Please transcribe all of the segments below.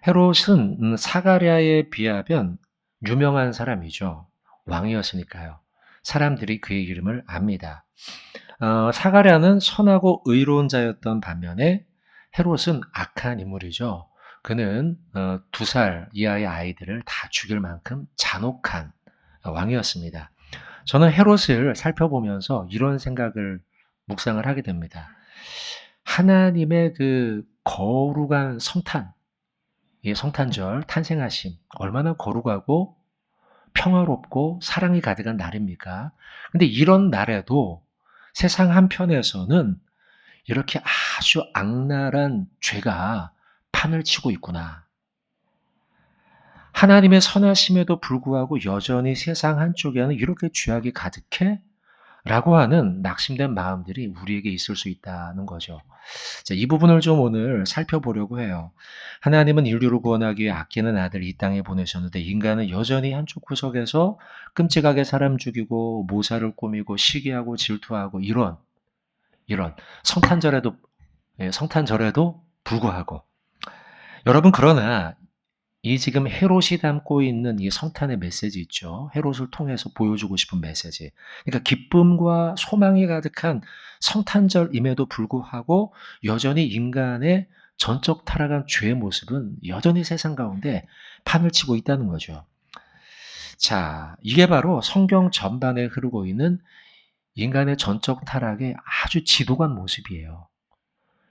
헤롯은 사가랴에 비하면 유명한 사람이죠. 왕이었으니까요. 사람들이 그의 이름을 압니다. 사가랴는 선하고 의로운 자였던 반면에 헤롯은 악한 인물이죠. 그는 2살 이하의 아이들을 다 죽일 만큼 잔혹한 왕이었습니다. 저는 헤롯을 살펴보면서 이런 생각을 묵상을 하게 됩니다. 하나님의 그 거룩한 성탄, 이 성탄절 탄생하심 얼마나 거룩하고 평화롭고 사랑이 가득한 날입니까? 근데 이런 날에도 세상 한편에서는 이렇게 아주 악랄한 죄가 판을 치고 있구나. 하나님의 선하심에도 불구하고 여전히 세상 한쪽에는 이렇게 죄악이 가득해? 라고 하는 낙심된 마음들이 우리에게 있을 수 있다는 거죠. 자, 이 부분을 좀 오늘 살펴보려고 해요. 하나님은 인류를 구원하기 위해 아끼는 아들을 이 땅에 보내셨는데 인간은 여전히 한쪽 구석에서 끔찍하게 사람 죽이고 모사를 꾸미고 시기하고 질투하고 이런 성탄절에도 성탄절에도 불구하고 여러분 그러나 이 지금 헤롯이 담고 있는 이 성탄의 메시지 있죠. 헤롯을 통해서 보여주고 싶은 메시지. 그러니까 기쁨과 소망이 가득한 성탄절임에도 불구하고 여전히 인간의 전적 타락한 죄의 모습은 여전히 세상 가운데 판을 치고 있다는 거죠. 자, 이게 바로 성경 전반에 흐르고 있는 인간의 전적 타락의 아주 지독한 모습이에요.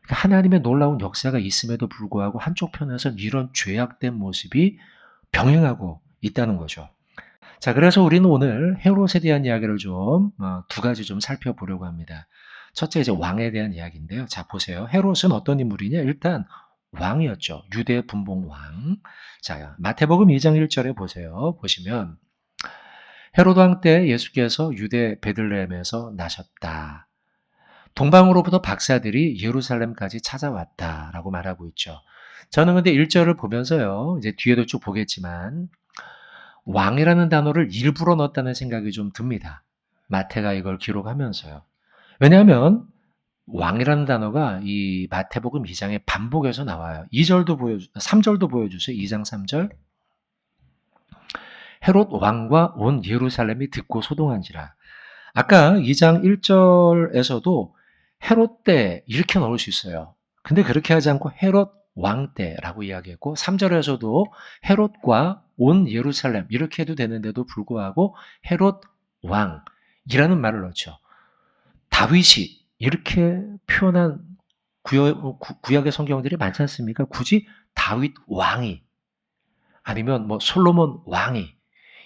그러니까 하나님의 놀라운 역사가 있음에도 불구하고 한쪽 편에서는 이런 죄악된 모습이 병행하고 있다는 거죠. 자, 그래서 우리는 오늘 헤롯에 대한 이야기를 좀 두 가지 좀 살펴보려고 합니다. 첫째 이제 왕에 대한 이야기인데요. 자, 보세요. 헤롯은 어떤 인물이냐? 일단 왕이었죠. 유대 분봉 왕. 자, 마태복음 2장 1절에 보세요. 보시면 헤롯 왕 때 예수께서 유대 베들레헴에서 나셨다. 동방으로부터 박사들이 예루살렘까지 찾아왔다라고 말하고 있죠. 저는 근데 1절을 보면서요. 이제 뒤에도 쭉 보겠지만 왕이라는 단어를 일부러 넣었다는 생각이 좀 듭니다. 마태가 이걸 기록하면서요. 왜냐하면 왕이라는 단어가 이 마태복음 2장에 반복해서 나와요. 2절도 3절도 보여주세요. 2장 3절. 헤롯 왕과 온 예루살렘이 듣고 소동한지라. 아까 2장 1절에서도 헤롯 때 이렇게 넣을 수 있어요. 근데 그렇게 하지 않고 헤롯 왕 때라고 이야기했고 3절에서도 헤롯과 온 예루살렘 이렇게 해도 되는데도 불구하고 헤롯 왕이라는 말을 넣죠. 다윗이 이렇게 표현한 구약의 성경들이 많지 않습니까? 굳이 다윗 왕이 아니면 뭐 솔로몬 왕이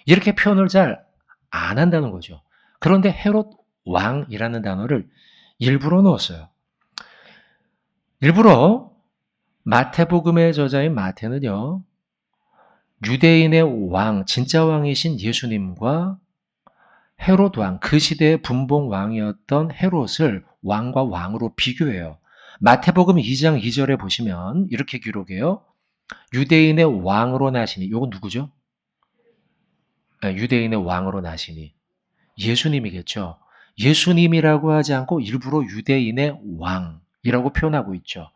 이렇게 표현을 잘 안 한다는 거죠. 그런데 헤롯 왕이라는 단어를 일부러 넣었어요. 일부러 마태복음의 저자인 마태는요. 유대인의 왕, 진짜 왕이신 예수님과 헤롯 왕, 그 시대의 분봉 왕이었던 헤롯을 왕과 왕으로 비교해요. 마태복음 2장 2절에 보시면 이렇게 기록해요. 유대인의 왕으로 나시니, 이건 누구죠? 유대인의 왕으로 나시니. 예수님이겠죠. 예수님이라고 하지 않고 일부러 유대인의 왕이라고 표현하고 있죠.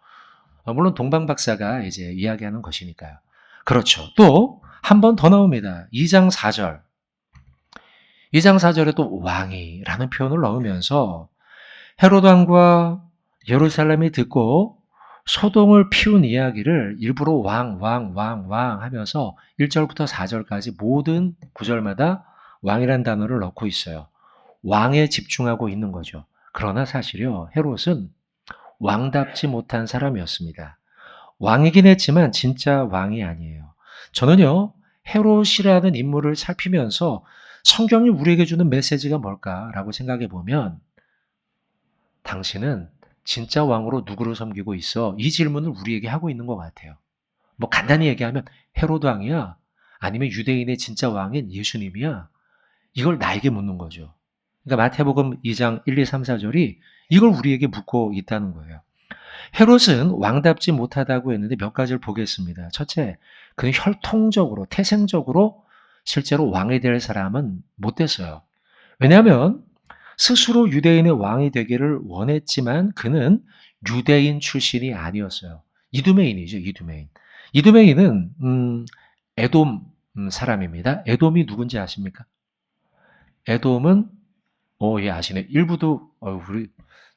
물론 동방 박사가 이제 이야기하는 것이니까요. 그렇죠. 또 한 번 더 나옵니다. 2장 4절. 2장 4절에 또 왕이라는 표현을 넣으면서 헤롯 왕과 예루살렘이 듣고 소동을 피운 이야기를 일부러 왕 하면서 1절부터 4절까지 모든 구절마다 왕이란 단어를 넣고 있어요. 왕에 집중하고 있는 거죠. 그러나 사실요, 헤롯은 왕답지 못한 사람이었습니다. 왕이긴 했지만 진짜 왕이 아니에요. 저는요, 헤롯이라는 인물을 살피면서 성경이 우리에게 주는 메시지가 뭘까라고 생각해 보면 당신은 진짜 왕으로 누구를 섬기고 있어? 이 질문을 우리에게 하고 있는 것 같아요. 뭐 간단히 얘기하면 헤롯 왕이야? 아니면 유대인의 진짜 왕인 예수님이야? 이걸 나에게 묻는 거죠. 그러니까 마태복음 2장 1, 2, 3, 4절이 이걸 우리에게 묻고 있다는 거예요. 헤롯은 왕답지 못하다고 했는데 몇 가지를 보겠습니다. 첫째, 그는 혈통적으로, 태생적으로 실제로 왕이 될 사람은 못 됐어요. 왜냐하면 스스로 유대인의 왕이 되기를 원했지만 그는 유대인 출신이 아니었어요. 이두메인이죠, 이두메인. 이두메이는 에돔 사람입니다. 에돔이 누군지 아십니까? 에돔은 예, 아시네. 일부도 우리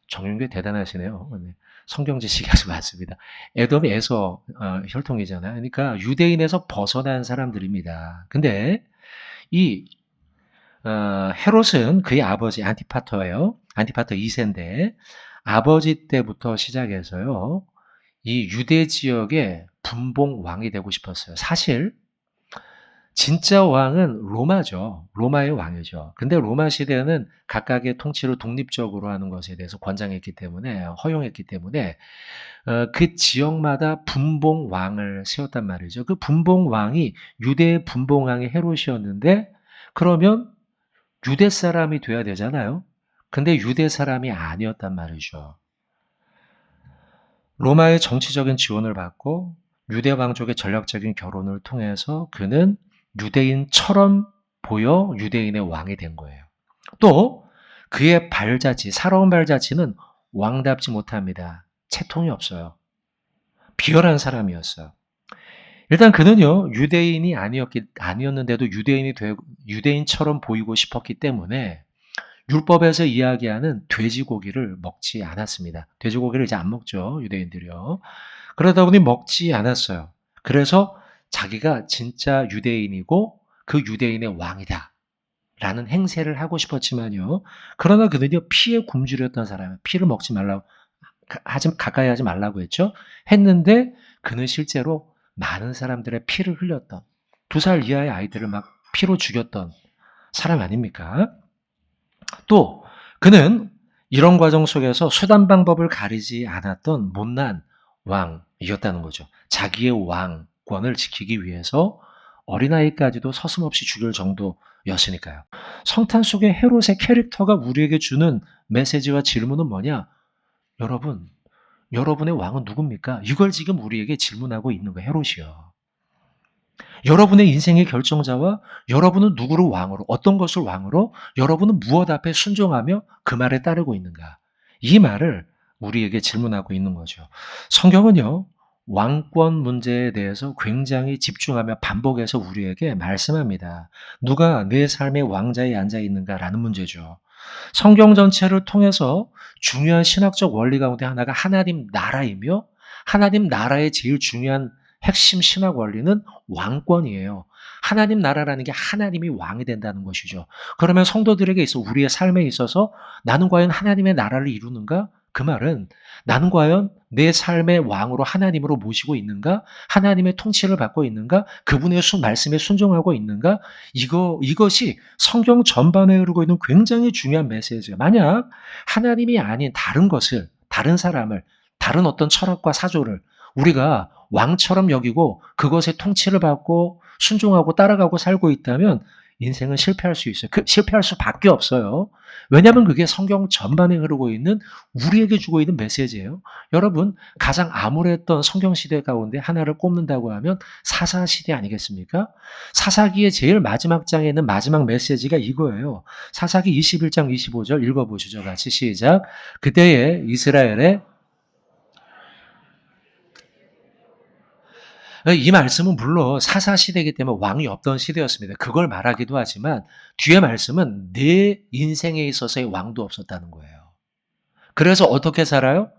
정윤교 대단하시네요. 네. 성경 지식이 아주 많습니다. 에돔이 에서 혈통이잖아요. 그러니까 유대인에서 벗어난 사람들입니다. 근데 이 헤롯은 그의 아버지 안티파터예요. 안티파터 2세인데 아버지 때부터 시작해서요. 이 유대 지역의 분봉 왕이 되고 싶었어요. 사실 진짜 왕은 로마죠. 로마의 왕이죠. 근데 로마 시대는 각각의 통치를 독립적으로 하는 것에 대해서 권장했기 때문에 허용했기 때문에 그 지역마다 분봉 왕을 세웠단 말이죠. 그 분봉 왕이 유대의 분봉 왕이 헤롯이었는데 그러면 유대 사람이 돼야 되잖아요. 근데 유대 사람이 아니었단 말이죠. 로마의 정치적인 지원을 받고 유대 왕족의 전략적인 결혼을 통해서 그는 유대인처럼 보여 유대인의 왕이 된 거예요. 또 그의 발자취, 살아온 발자취는 왕답지 못합니다. 채통이 없어요. 비열한 사람이었어요. 일단 그는요, 유대인이 아니었는데도 유대인처럼 보이고 싶었기 때문에 율법에서 이야기하는 돼지고기를 먹지 않았습니다. 돼지고기를 이제 안 먹죠, 유대인들이요. 그러다 보니 먹지 않았어요. 그래서 자기가 진짜 유대인이고 그 유대인의 왕이다. 라는 행세를 하고 싶었지만요. 그러나 그는요, 피에 굶주렸던 사람이에요. 피를 먹지 말라고, 가까이 하지 말라고 했죠. 했는데 그는 실제로 많은 사람들의 피를 흘렸던, 2살 이하의 아이들을 막 피로 죽였던 사람 아닙니까? 또 그는 이런 과정 속에서 수단 방법을 가리지 않았던 못난 왕이었다는 거죠. 자기의 왕권을 지키기 위해서 어린아이까지도 서슴없이 죽일 정도였으니까요. 성탄 속의 헤롯의 캐릭터가 우리에게 주는 메시지와 질문은 뭐냐? 여러분, 여러분의 왕은 누굽니까? 이걸 지금 우리에게 질문하고 있는 거예요. 헤롯이요. 여러분의 인생의 결정자와 여러분은 누구를 왕으로, 어떤 것을 왕으로, 여러분은 무엇 앞에 순종하며 그 말에 따르고 있는가? 이 말을 우리에게 질문하고 있는 거죠. 성경은요, 왕권 문제에 대해서 굉장히 집중하며 반복해서 우리에게 말씀합니다. 누가 내 삶의 왕자에 앉아 있는가라는 문제죠. 성경 전체를 통해서 중요한 신학적 원리 가운데 하나가 하나님 나라이며 하나님 나라의 제일 중요한 핵심 신학 원리는 왕권이에요. 하나님 나라라는 게 하나님이 왕이 된다는 것이죠. 그러면 성도들에게 있어 우리의 삶에 있어서 나는 과연 하나님의 나라를 이루는가? 그 말은 나는 과연 내 삶의 왕으로 하나님으로 모시고 있는가? 하나님의 통치를 받고 있는가? 그분의 말씀에 순종하고 있는가? 이것이 성경 전반에 흐르고 있는 굉장히 중요한 메시지예요. 만약 하나님이 아닌 다른 것을, 다른 사람을, 다른 어떤 철학과 사조를 우리가 왕처럼 여기고 그것의 통치를 받고 순종하고 따라가고 살고 있다면 인생은 실패할 수 있어요. 실패할 수밖에 없어요. 왜냐하면 그게 성경 전반에 흐르고 있는 우리에게 주고 있는 메시지예요. 여러분, 가장 암울했던 성경 시대 가운데 하나를 꼽는다고 하면 사사 시대 아니겠습니까? 사사기의 제일 마지막 장에 있는 마지막 메시지가 이거예요. 사사기 21장 25절 읽어보시죠. 같이 시작. 그때에 이스라엘의 이 말씀은 물론 사사 시대이기 때문에 왕이 없던 시대였습니다. 그걸 말하기도 하지만 뒤에 말씀은 내 인생에 있어서의 왕도 없었다는 거예요. 그래서 어떻게 살아요?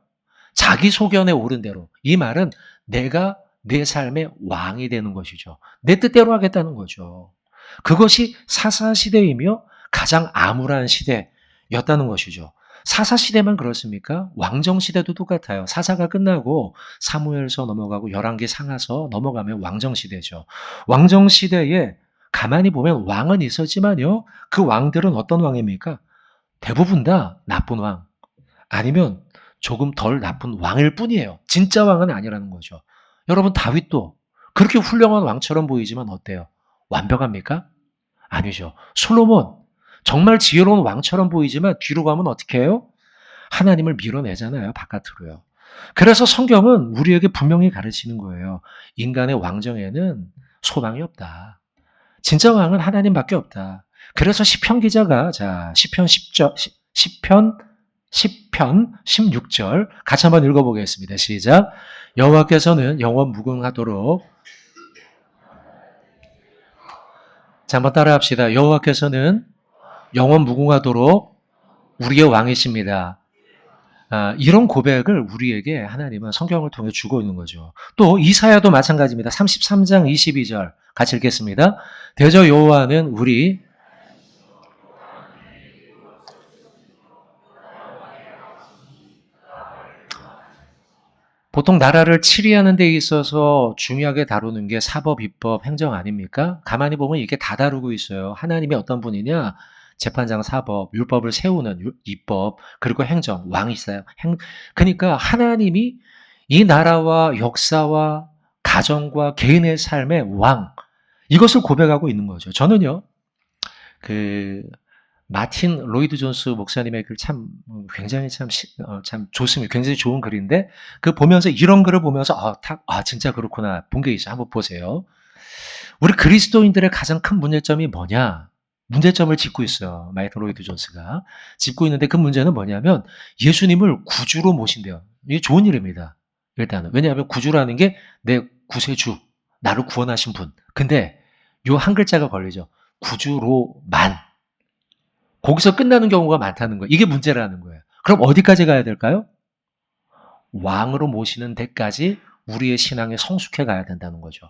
자기 소견에 오른 대로. 이 말은 내가 내 삶의 왕이 되는 것이죠. 내 뜻대로 하겠다는 거죠. 그것이 사사 시대이며 가장 암울한 시대였다는 것이죠. 사사 시대만 그렇습니까? 왕정 시대도 똑같아요. 사사가 끝나고 사무엘서 넘어가고 열왕기 상하서 넘어가면 왕정 시대죠. 왕정 시대에 가만히 보면 왕은 있었지만요. 그 왕들은 어떤 왕입니까? 대부분 다 나쁜 왕. 아니면 조금 덜 나쁜 왕일 뿐이에요. 진짜 왕은 아니라는 거죠. 여러분 다윗도 그렇게 훌륭한 왕처럼 보이지만 어때요? 완벽합니까? 아니죠. 솔로몬 정말 지혜로운 왕처럼 보이지만 뒤로 가면 어떻게 해요? 하나님을 밀어내잖아요. 바깥으로요. 그래서 성경은 우리에게 분명히 가르치는 거예요. 인간의 왕정에는 소망이 없다. 진짜 왕은 하나님밖에 없다. 그래서 시편 기자가 시편 10편 10편 16절 같이 한번 읽어보겠습니다. 시작. 여호와께서는 영원 무궁하도록. 자, 한번 따라합시다. 여호와께서는 영원 무궁하도록 우리의 왕이십니다. 이런 고백을 우리에게 하나님은 성경을 통해 주고 있는 거죠. 또 이사야도 마찬가지입니다. 33장 22절 같이 읽겠습니다. 대저 여호와는 우리 보통 나라를 치리하는 데 있어서 중요하게 다루는 게 사법, 입법, 행정 아닙니까? 가만히 보면 이게 다 다루고 있어요. 하나님이 어떤 분이냐? 재판장, 사법, 율법을 세우는 입법, 그리고 행정, 왕이 있어요. 그러니까 하나님이 이 나라와 역사와 가정과 개인의 삶의 왕, 이것을 고백하고 있는 거죠. 저는요, 마틴 로이드 존스 목사님의 글 굉장히 참 좋습니다. 굉장히 좋은 글인데, 보면서 이런 글을 보면서, 진짜 그렇구나. 본 게 있어요. 한번 보세요. 우리 그리스도인들의 가장 큰 문제점이 뭐냐? 문제점을 짚고 있어요. 마이클 로이드 존스가. 짚고 있는데 그 문제는 뭐냐면 예수님을 구주로 모신대요. 이게 좋은 일입니다. 일단은. 왜냐하면 구주라는 게 내 구세주, 나를 구원하신 분. 근데 요 한 글자가 걸리죠. 구주로만. 거기서 끝나는 경우가 많다는 거예요. 이게 문제라는 거예요. 그럼 어디까지 가야 될까요? 왕으로 모시는 데까지 우리의 신앙에 성숙해 가야 된다는 거죠.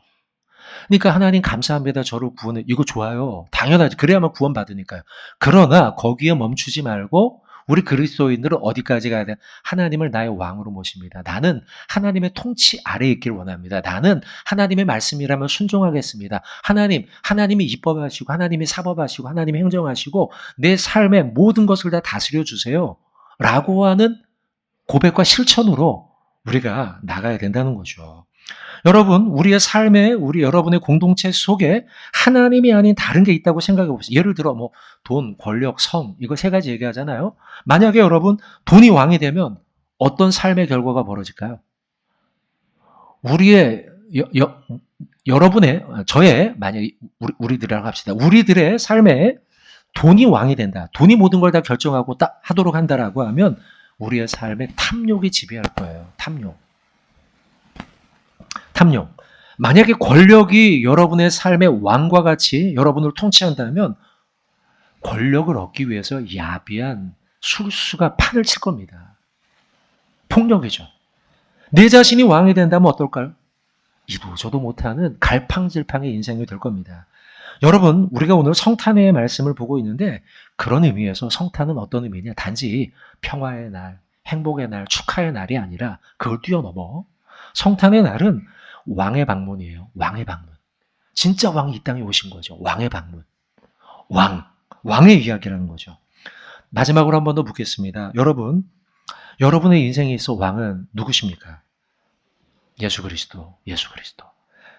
그러니까 하나님 감사합니다. 저를 구원해. 이거 좋아요. 당연하지. 그래야만 구원받으니까요. 그러나 거기에 멈추지 말고 우리 그리스도인들은 어디까지 가야 돼? 하나님을 나의 왕으로 모십니다. 나는 하나님의 통치 아래에 있길 원합니다. 나는 하나님의 말씀이라면 순종하겠습니다. 하나님이 입법하시고 하나님이 사법하시고 하나님이 행정하시고 내 삶의 모든 것을 다 다스려 주세요. 라고 하는 고백과 실천으로 우리가 나가야 된다는 거죠. 여러분, 우리의 삶에 여러분의 공동체 속에 하나님이 아닌 다른 게 있다고 생각해 보세요. 예를 들어 돈, 권력, 성 이거 세 가지 얘기하잖아요. 만약에 여러분 돈이 왕이 되면 어떤 삶의 결과가 벌어질까요? 만약에 우리들이라고 합시다. 우리들의 삶에 돈이 왕이 된다. 돈이 모든 걸 다 결정하고 딱 하도록 한다라고 하면 우리의 삶에 탐욕이 지배할 거예요. 탐욕. 만약에 권력이 여러분의 삶의 왕과 같이 여러분을 통치한다면 권력을 얻기 위해서 야비한 술수가 판을 칠 겁니다. 폭력이죠. 내 자신이 왕이 된다면 어떨까요? 이도저도 못하는 갈팡질팡의 인생이 될 겁니다. 여러분, 우리가 오늘 성탄의 말씀을 보고 있는데 그런 의미에서 성탄은 어떤 의미냐? 단지 평화의 날, 행복의 날, 축하의 날이 아니라 그걸 뛰어넘어 성탄의 날은 왕의 방문이에요. 왕의 방문. 진짜 왕이 이 땅에 오신 거죠. 왕의 방문. 왕의 이야기라는 거죠. 마지막으로 한 번 더 묻겠습니다. 여러분의 인생에 있어 왕은 누구십니까? 예수 그리스도.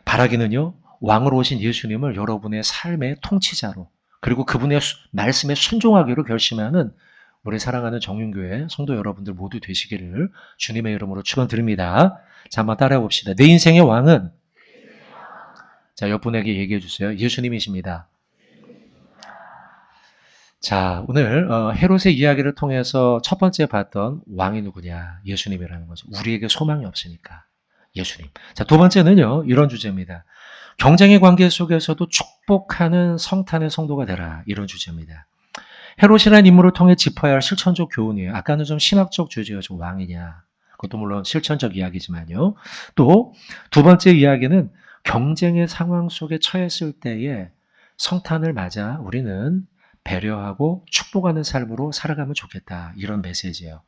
바라기는요, 왕으로 오신 예수님을 여러분의 삶의 통치자로, 그리고 그분의 말씀에 순종하기로 결심하는 우리 사랑하는 정윤교회 성도 여러분들 모두 되시기를 주님의 이름으로 축원드립니다. 자, 한번 따라해 봅시다. 내 인생의 왕은, 자, 옆분에게 얘기해 주세요. 예수님이십니다. 자, 오늘 헤롯의 이야기를 통해서 첫 번째 봤던 왕이 누구냐? 예수님이라는 거죠. 우리에게 소망이 없으니까 예수님. 자, 두 번째는요, 이런 주제입니다. 경쟁의 관계 속에서도 축복하는 성탄의 성도가 되라. 이런 주제입니다. 헤롯이라는 인물을 통해 짚어야 할 실천적 교훈이에요. 아까는 좀 신학적 주제였죠. 왕이냐. 그것도 물론 실천적 이야기지만요. 또 두 번째 이야기는 경쟁의 상황 속에 처했을 때에 성탄을 맞아 우리는 배려하고 축복하는 삶으로 살아가면 좋겠다. 이런 메시지예요.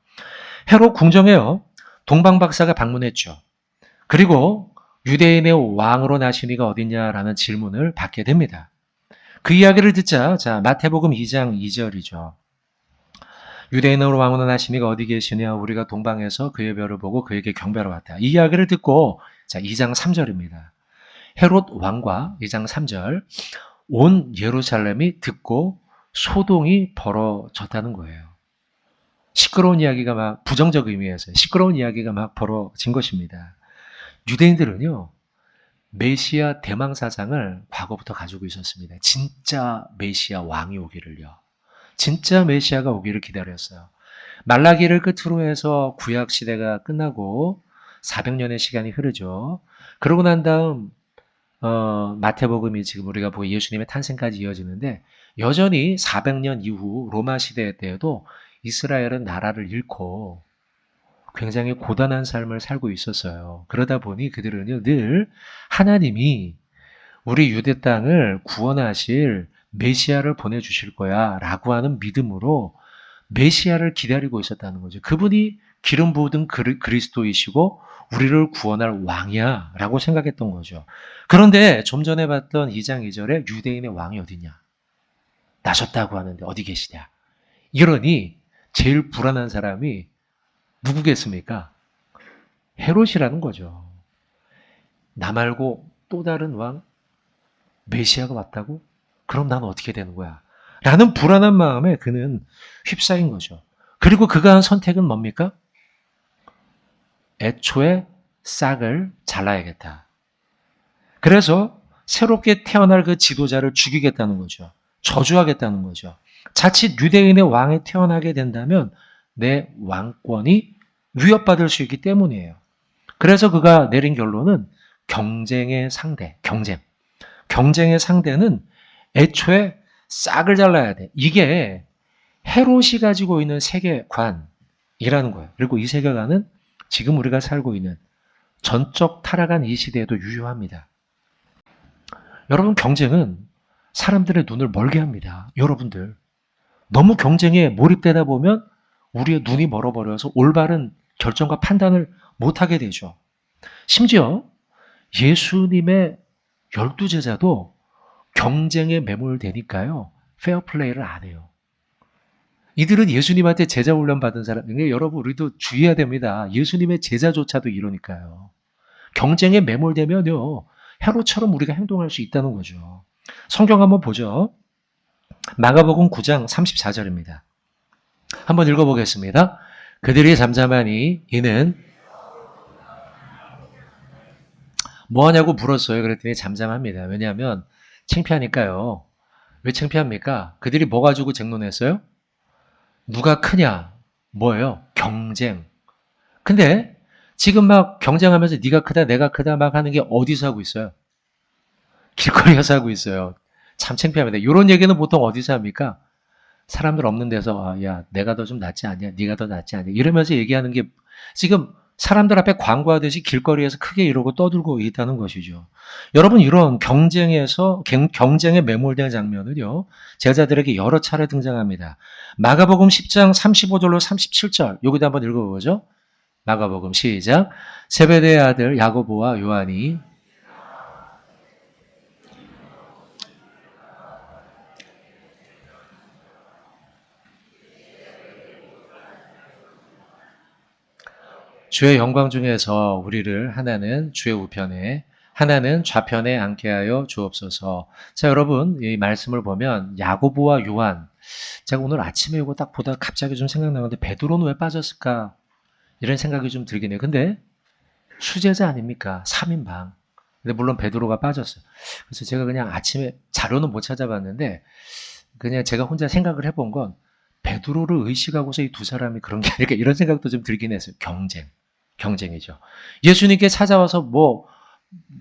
헤롯 궁정에요, 동방 박사가 방문했죠. 그리고 유대인의 왕으로 나신 이가 어딨냐라는 질문을 받게 됩니다. 그 이야기를 듣자, 자, 마태복음 2장 2절이죠. 유대인으로 왕으로 나신 이가 어디 계시냐? 우리가 동방에서 그의 별을 보고 그에게 경배하러 왔다. 이 이야기를 듣고, 자, 2장 3절입니다. 헤롯 왕과 2장 3절, 온 예루살렘이 듣고 소동이 벌어졌다는 거예요. 시끄러운 이야기가 막, 부정적 의미에서 시끄러운 이야기가 막 벌어진 것입니다. 유대인들은요, 메시아 대망사장을 과거부터 가지고 있었습니다. 진짜 메시아 왕이 오기를요. 진짜 메시아가 오기를 기다렸어요. 말라기를 끝으로 해서 구약 시대가 끝나고 400년의 시간이 흐르죠. 그러고 난 다음 마태복음이 지금 우리가 보기 예수님의 탄생까지 이어지는데 여전히 400년 이후 로마 시대 때에도 이스라엘은 나라를 잃고 굉장히 고단한 삶을 살고 있었어요. 그러다 보니 그들은요, 늘 하나님이 우리 유대 땅을 구원하실 메시아를 보내주실 거야 라고 하는 믿음으로 메시아를 기다리고 있었다는 거죠. 그분이 기름 부은 그리스도이시고 우리를 구원할 왕이야 라고 생각했던 거죠. 그런데 좀 전에 봤던 2장 2절에 유대인의 왕이 어디냐? 나셨다고 하는데 어디 계시냐? 이러니 제일 불안한 사람이 누구겠습니까? 헤롯이라는 거죠. 나 말고 또 다른 왕 메시아가 왔다고? 그럼 난 어떻게 되는 거야? 라는 불안한 마음에 그는 휩싸인 거죠. 그리고 그가 한 선택은 뭡니까? 애초에 싹을 잘라야겠다. 그래서 새롭게 태어날 그 지도자를 죽이겠다는 거죠. 저주하겠다는 거죠. 자칫 유대인의 왕이 태어나게 된다면 내 왕권이 위협받을 수 있기 때문이에요. 그래서 그가 내린 결론은 경쟁의 상대, 경쟁의 상대는 애초에 싹을 잘라야 돼. 이게 헤롯이 가지고 있는 세계관이라는 거예요. 그리고 이 세계관은 지금 우리가 살고 있는 전적 타락한 이 시대에도 유효합니다. 여러분, 경쟁은 사람들의 눈을 멀게 합니다. 여러분들, 너무 경쟁에 몰입되다 보면 우리의 눈이 멀어버려서 올바른 결정과 판단을 못하게 되죠. 심지어 예수님의 12제자도 경쟁에 매몰되니까요. 페어플레이를 안 해요. 이들은 예수님한테 제자 훈련 받은 사람인데 여러분 우리도 주의해야 됩니다. 예수님의 제자조차도 이러니까요. 경쟁에 매몰되면요. 헤롯처럼 우리가 행동할 수 있다는 거죠. 성경 한번 보죠. 마가복음 9장 34절입니다. 한번 읽어보겠습니다. 그들이 잠잠하니 이는 뭐하냐고 물었어요. 그랬더니 잠잠합니다. 왜냐하면 창피하니까요. 왜 창피합니까? 그들이 뭐 가지고 쟁론했어요? 누가 크냐? 뭐예요? 경쟁. 근데 지금 막 경쟁하면서 네가 크다 내가 크다 막 하는 게 어디서 하고 있어요? 길거리에서 하고 있어요. 참 창피합니다. 이런 얘기는 보통 어디서 합니까? 사람들 없는 데서 야 내가 더 좀 낫지 않냐? 네가 더 낫지 않냐? 이러면서 얘기하는 게 지금 사람들 앞에 광고하듯이 길거리에서 크게 이러고 떠들고 있다는 것이죠. 여러분 이런 경쟁에 매몰된 장면은요. 제자들에게 여러 차례 등장합니다. 마가복음 10장 35절로 37절 여기도 한번 읽어보죠. 마가복음 시작. 세베대의 아들 야고보와 요한이 주의 영광 중에서 우리를 하나는 주의 우편에 하나는 좌편에 앉게 하여 주옵소서. 자, 여러분 이 말씀을 보면 야고보와 요한 제가 오늘 아침에 이거 딱 보다가 갑자기 좀 생각나는데 베드로는 왜 빠졌을까? 이런 생각이 좀 들긴 해요. 근데 수제자 아닙니까? 3인방. 근데 물론 베드로가 빠졌어요. 그래서 제가 그냥 아침에 자료는 못 찾아봤는데 그냥 제가 혼자 생각을 해본 건 베드로를 의식하고서 이 두 사람이 그런 게 아닐까 이런 생각도 좀 들긴 했어요. 경쟁이죠. 예수님께 찾아와서 뭐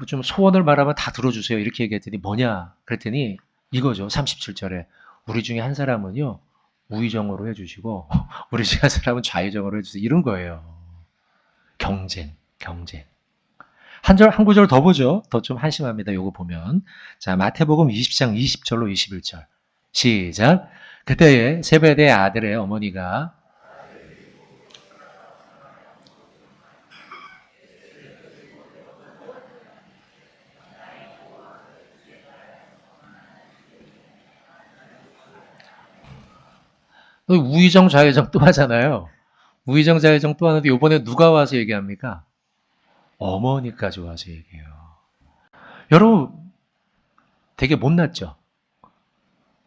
좀 소원을 말하면 다 들어주세요. 이렇게 얘기했더니 뭐냐? 그랬더니 이거죠. 37절에 우리 중에 한 사람은요. 우의정으로 해주시고 우리 중에 한 사람은 좌의정으로 해주세요. 이런 거예요. 경쟁. 한 구절 더 보죠. 더 좀 한심합니다. 요거 보면. 자, 마태복음 20장 20절로 21절. 시작. 그때에 세베대의 아들의 어머니가 우의정 좌의정 또 하잖아요. 우의정 좌의정 또 하는데 이번에 누가 와서 얘기합니까? 어머니까지 와서 얘기해요. 여러분 되게 못났죠?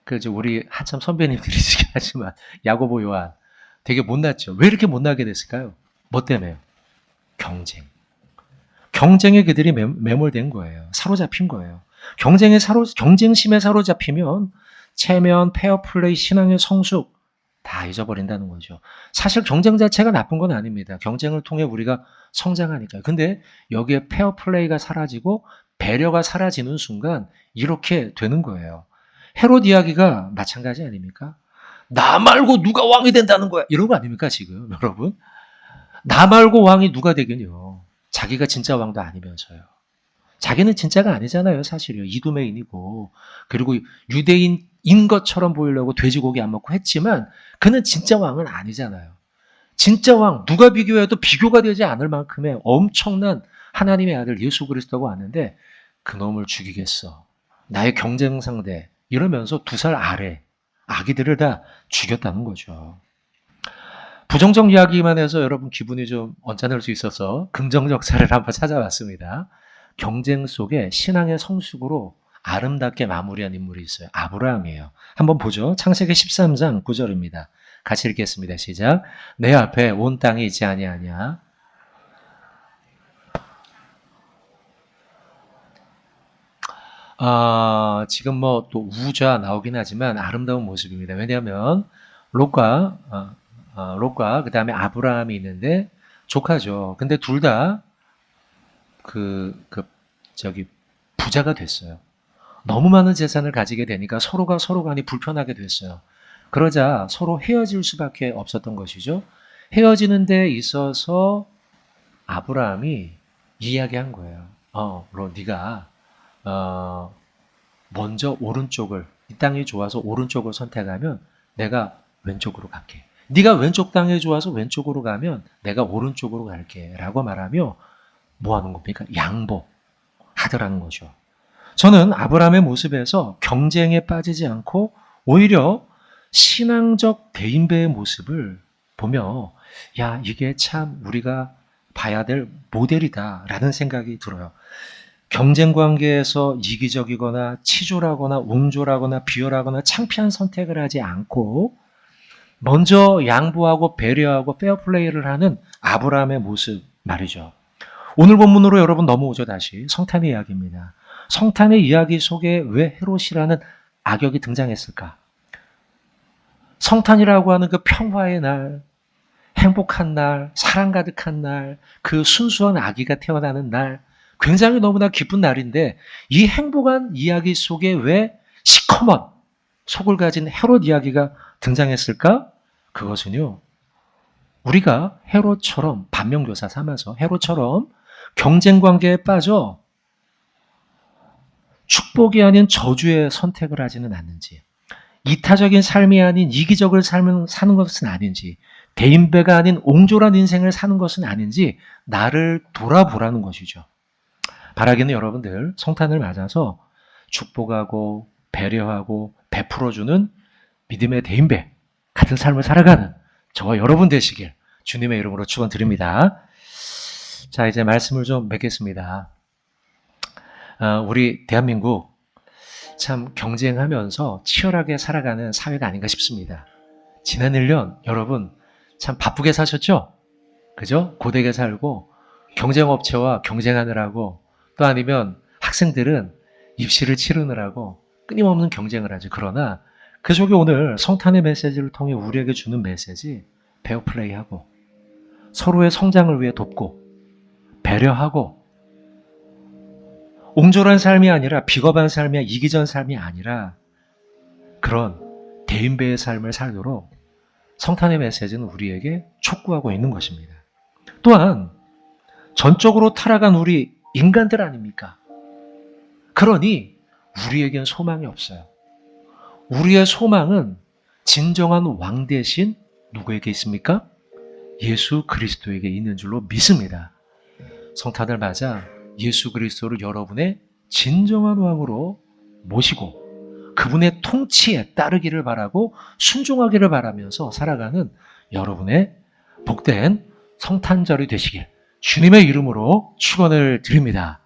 그래서 우리 한참 선배님들이시긴 하지만 야고보 요한 되게 못났죠. 왜 이렇게 못나게 됐을까요? 뭐 때문에요? 경쟁에 그들이 매몰된 거예요. 사로잡힌 거예요. 경쟁심에 사로잡히면 체면, 페어플레이, 신앙의 성숙 다 잊어버린다는 거죠. 사실 경쟁 자체가 나쁜 건 아닙니다. 경쟁을 통해 우리가 성장하니까요. 근데 여기에 페어 플레이가 사라지고 배려가 사라지는 순간 이렇게 되는 거예요. 헤롯 이야기가 마찬가지 아닙니까? 나 말고 누가 왕이 된다는 거야. 이런 거 아닙니까, 지금, 여러분? 나 말고 왕이 누가 되긴요. 자기가 진짜 왕도 아니면서요. 자기는 진짜가 아니잖아요, 사실요. 이두메인이고. 그리고 유대인인 것처럼 보이려고 돼지고기 안 먹고 했지만 그는 진짜 왕은 아니잖아요. 진짜 왕, 누가 비교해도 비교가 되지 않을 만큼의 엄청난 하나님의 아들 예수 그리스도가 왔는데 그놈을 죽이겠어. 나의 경쟁 상대. 이러면서 2살 아래 아기들을 다 죽였다는 거죠. 부정적 이야기만 해서 여러분 기분이 좀 언짢을 수 있어서 긍정적 사례를 한번 찾아봤습니다. 경쟁 속에 신앙의 성숙으로 아름답게 마무리한 인물이 있어요. 아브라함이에요. 한번 보죠. 창세기 13장 9절입니다. 같이 읽겠습니다. 시작. 내 앞에 온 땅이 있지 아니하냐. 지금 뭐 또 우자 나오긴 하지만 아름다운 모습입니다. 왜냐하면 롯과 그 다음에 아브라함이 있는데 조카죠. 근데 둘 다 부자가 됐어요. 너무 많은 재산을 가지게 되니까 서로가 서로 간이 불편하게 됐어요. 그러자 서로 헤어질 수밖에 없었던 것이죠. 헤어지는 데 있어서 아브라함이 이야기한 거예요. 네가 먼저 오른쪽을, 이 땅이 좋아서 오른쪽을 선택하면 내가 왼쪽으로 갈게. 네가 왼쪽 땅이 좋아서 왼쪽으로 가면 내가 오른쪽으로 갈게. 라고 말하며 뭐 하는 겁니까? 양보하더라는 거죠. 저는 아브라함의 모습에서 경쟁에 빠지지 않고 오히려 신앙적 대인배의 모습을 보며 야, 이게 참 우리가 봐야 될 모델이다 라는 생각이 들어요. 경쟁 관계에서 이기적이거나 치졸하거나 옹졸하거나 비열하거나 창피한 선택을 하지 않고 먼저 양보하고 배려하고 페어플레이를 하는 아브라함의 모습 말이죠. 오늘 본문으로 여러분 넘어오죠. 다시 성탄의 이야기입니다. 성탄의 이야기 속에 왜 헤롯이라는 악역이 등장했을까? 성탄이라고 하는 그 평화의 날, 행복한 날, 사랑 가득한 날, 그 순수한 아기가 태어나는 날, 굉장히 너무나 기쁜 날인데 이 행복한 이야기 속에 왜 시커먼 속을 가진 헤롯 이야기가 등장했을까? 그것은요, 우리가 헤롯처럼 반면교사 삼아서 헤롯처럼 경쟁 관계에 빠져 축복이 아닌 저주의 선택을 하지는 않는지, 이타적인 삶이 아닌 이기적을 사는 것은 아닌지, 대인배가 아닌 옹졸한 인생을 사는 것은 아닌지 나를 돌아보라는 것이죠. 바라기는 여러분들 성탄을 맞아서 축복하고 배려하고 베풀어주는 믿음의 대인배 같은 삶을 살아가는 저와 여러분 되시길 주님의 이름으로 축원드립니다. 자, 이제 말씀을 좀 맺겠습니다. 우리 대한민국 참 경쟁하면서 치열하게 살아가는 사회가 아닌가 싶습니다. 지난 1년 여러분 참 바쁘게 사셨죠? 그죠? 고되게 살고 경쟁업체와 경쟁하느라고 또 아니면 학생들은 입시를 치르느라고 끊임없는 경쟁을 하죠. 그러나 그 속에 오늘 성탄의 메시지를 통해 우리에게 주는 메시지, 페어플레이하고 서로의 성장을 위해 돕고 배려하고 옹졸한 삶이 아니라 비겁한 삶이 이기적인 삶이 아니라 그런 대인배의 삶을 살도록 성탄의 메시지는 우리에게 촉구하고 있는 것입니다. 또한 전적으로 타락한 우리 인간들 아닙니까? 그러니 우리에겐 소망이 없어요. 우리의 소망은 진정한 왕 대신 누구에게 있습니까? 예수 그리스도에게 있는 줄로 믿습니다. 성탄을 맞아 예수 그리스도를 여러분의 진정한 왕으로 모시고 그분의 통치에 따르기를 바라고 순종하기를 바라면서 살아가는 여러분의 복된 성탄절이 되시길 주님의 이름으로 축원을 드립니다.